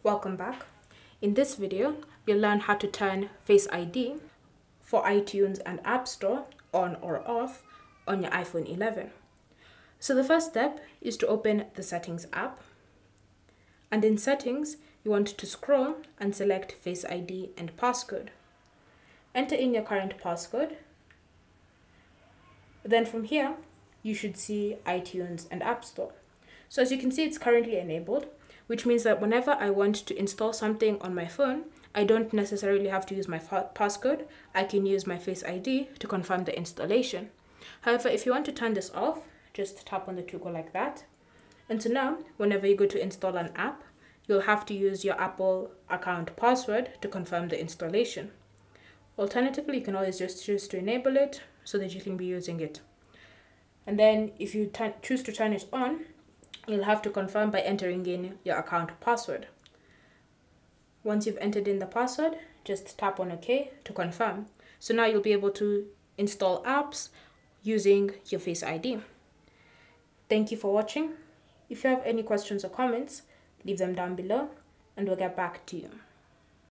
Welcome back. In this video, you'll learn how to turn Face ID for iTunes and App Store on or off on your iPhone 11. So the first step is to open the Settings app. And in Settings, you want to scroll and select Face ID and Passcode. Enter in your current passcode. Then from here, you should see iTunes and App Store. So as you can see, it's currently enabled, which means that whenever I want to install something on my phone, I don't necessarily have to use my passcode. I can use my Face ID to confirm the installation. However, if you want to turn this off, just tap on the toggle like that. And so now, whenever you go to install an app, you'll have to use your Apple account password to confirm the installation. Alternatively, you can always just choose to enable it so that you can be using it. And then if you choose to turn it on, you'll have to confirm by entering in your account password. Once you've entered in the password, just tap on OK to confirm. So now you'll be able to install apps using your Face ID. Thank you for watching. If you have any questions or comments, leave them down below and we'll get back to you.